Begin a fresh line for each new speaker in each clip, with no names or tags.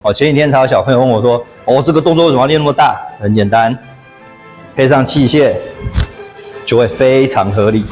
前几天才有小朋友问我说，这个动作为什么要练那么大？很简单，配上器械就会非常合理。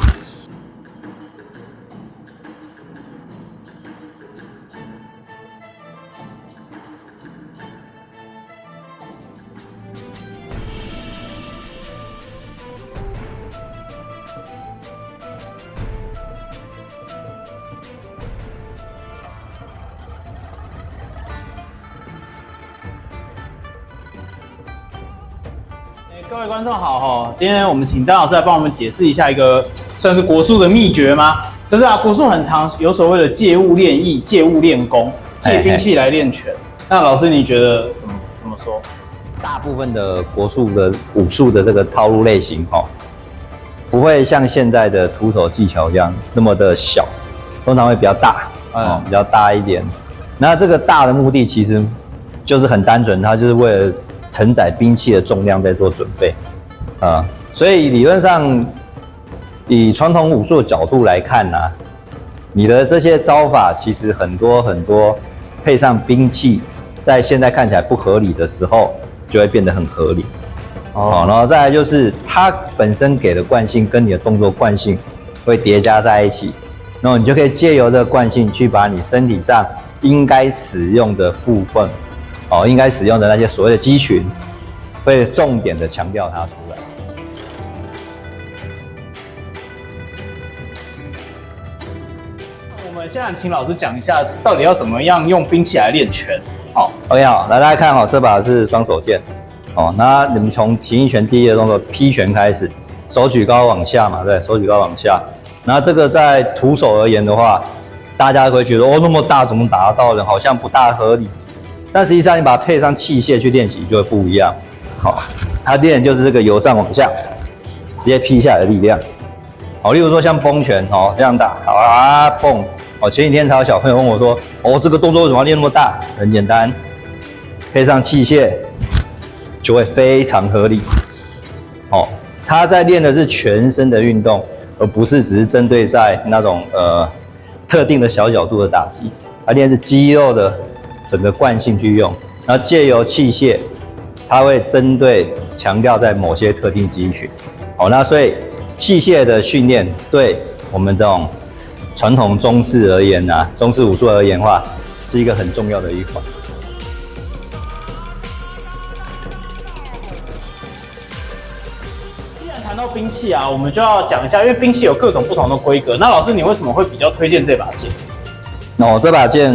各位观众好今天我们请张老师来帮我们解释一下一个算是国术的秘诀吗？就是国术很常有所谓的借物练艺、借物练功、借兵器来练拳。那老师你觉得怎么说？
大部分的国术的武术的这个套路类型不会像现在的徒手技巧一样那么的小，通常会比较大比较大一点。那这个大的目的其实就是很单纯，它就是为了承载兵器的重量在做准备所以理论上以传统武术的角度来看你的这些招法其实很多配上兵器，在现在看起来不合理的时候，就会变得很合理然后再来就是它本身给的惯性跟你的动作惯性会叠加在一起，然后你就可以借由这个惯性去把你身体上应该使用的部分应该使用的那些所谓的肌群，会重点的强调它出来。
我们现在请老师讲一下，到底要怎么样用兵器来练拳。
OK 来大家看这把是双手剑那你们从形意拳第一个动作劈拳开始，手举高往下嘛，对，手举高往下。那这个在徒手而言的话，大家会觉得那么大怎么打得到人，好像不大合理。但实际上，你把它配上器械去练习就会不一样。它练就是这个由上往下直接劈下来的力量。例如说像崩拳这样打，蹦。前几天才有小朋友问我说，这个动作为什么要练那么大？很简单，配上器械就会非常合理。他在练的是全身的运动，而不是只是针对在那种特定的小角度的打击。他练的是肌肉的整个惯性去用，然后借由器械，它会针对强调在某些特定肌群。那所以器械的训练对我们这种传统中式而言中式武术而言的话，是一个很重要的一环。
既然谈到兵器我们就要讲一下，因为兵器有各种不同的规格。那老师，你为什么会比较推荐这把剑？
这把剑，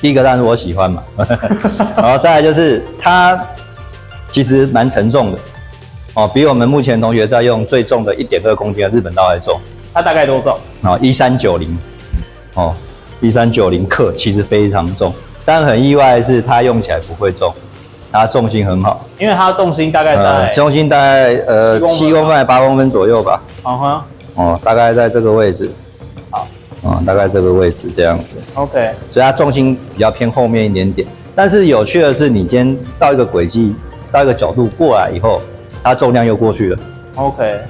第一个当然是我喜欢嘛，然后再来就是它其实蛮沉重的比我们目前同学在用最重的1.2公斤的日本刀还重。
它大概多重
？13901390克，其实非常重。但很意外的是，它用起来不会重，它重心很好。
因为它重心大概在
重心大概7公分还8公分左右吧。大概在这个位置。大概这个位置这样子。
OK。
所以它重心比较偏后面一点点。但是有趣的是，你今天到一个轨迹，到一个角度过来以后，它重量又过去了。
OK。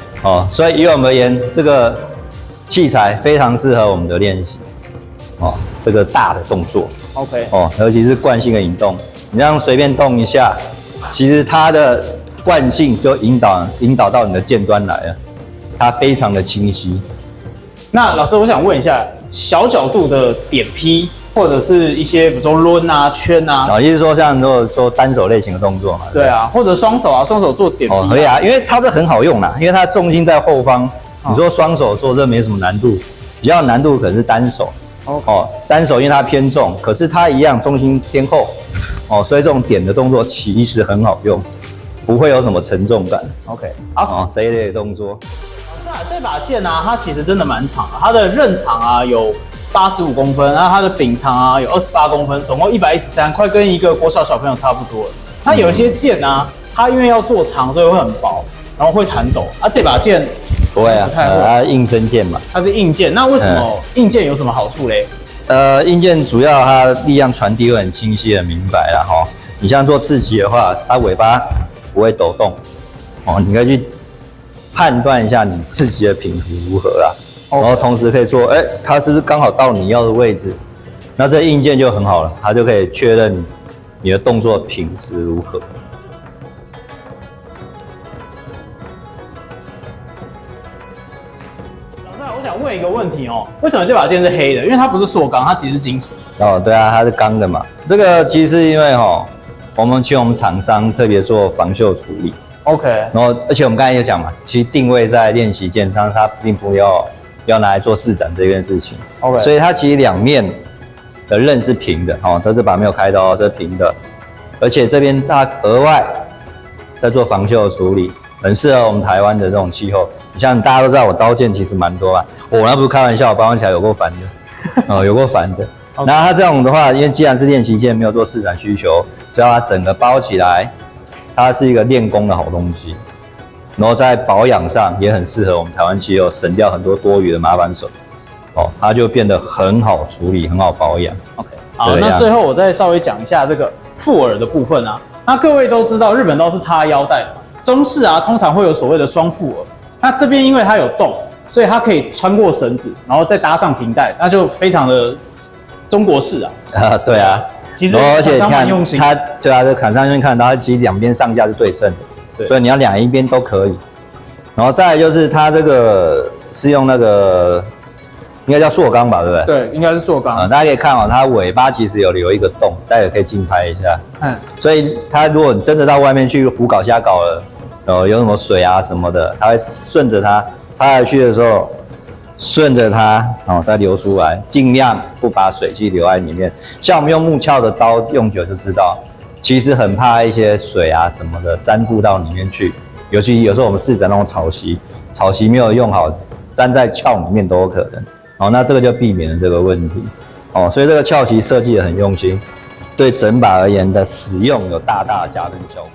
所以以我们而言，这个器材非常适合我们的练习。这个大的动作。
OK。
尤其是惯性的引动，你这样随便动一下，其实它的惯性就引导到你的剑端来了，它非常的清晰。
那老师，我想问一下，小角度的点劈，或者是一些比如说抡圈
意思说像说单手类型的动作嘛？
对或者双手做点劈。
可以因为它这很好用因为它重心在后方。你说双手做这没什么难度，比较难度可能是单手。单手因为它偏重，可是它一样重心偏后所以这种点的动作其实很好用，不会有什么沉重感。
OK。好
这一类的动作。
这把剑它其实真的蛮长的，它的刃长有85公分，然后它的柄长有28公分，总共113，快跟一个国小小朋友差不多了。它有一些剑它因为要做长，所以会很薄，然后会弹抖。这把剑
不会它硬身剑嘛。它
是硬剑，那为什么硬剑有什么好处嘞？
硬剑主要它力量传递会很清晰很明白啦你像做刺击的话，它尾巴不会抖动你可以去判断一下你刺激的品质如何啦，然后同时可以做，它是不是刚好到你要的位置？那这硬件就很好了，它就可以确认你的动作品质如何。
我想问一个问题哦，为什么这把剑是黑的？因为它不是塑钢，它其实是金属。
哦，对啊，它是钢的嘛。这个其实是因为我们请我们厂商特别做防锈处理。
OK。
然后，而且我们刚才也讲嘛，其实定位在练习剑上，它并不要拿来做试展这件事情。
OK。
所以它其实两面的刃是平的，这把没有开刀，这是平的。而且这边它额外在做防锈处理，很适合我们台湾的这种气候。你像大家都知道，我刀剑其实蛮多啊，我那不是开玩笑，我保养起来有够烦的，有够烦的。然后它这种的话，因为既然是练习剑，没有做试展需求，所以它整个包起来，它是一个练功的好东西。然后在保养上也很适合我们台湾气候，省掉很多多余的麻烦手。它就变得很好处理，很好保养。
OK， 好，那最后我再稍微讲一下这个副耳的部分啊。那各位都知道，日本刀是插腰带的嘛，中式啊通常会有所谓的双副耳。那这边因为它有洞，所以它可以穿过绳子，然后再搭上平带，那就非常的中国式啊。
对啊，
其实而且
看
用心，
它对啊，这厂商用看到它其实两边上下是对称的，对，所以你要两边都可以。然后再来就是它这个是用那个应该叫塑钢吧，对不对？
对，应该是塑钢。
大家可以看它尾巴其实有留一个洞，大家也可以近拍一下。所以它如果真的到外面去胡搞瞎搞了。有什么水啊什么的，它会顺着它插下去的时候，顺着它再流出来，尽量不把水汽留在里面。像我们用木鞘的刀用久就知道，其实很怕一些水啊什么的粘附到里面去。尤其有时候我们试展那种草席没有用好，粘在鞘里面都有可能。那这个就避免了这个问题。所以这个鞘旗设计得很用心，对整把而言的使用有大大加分效果。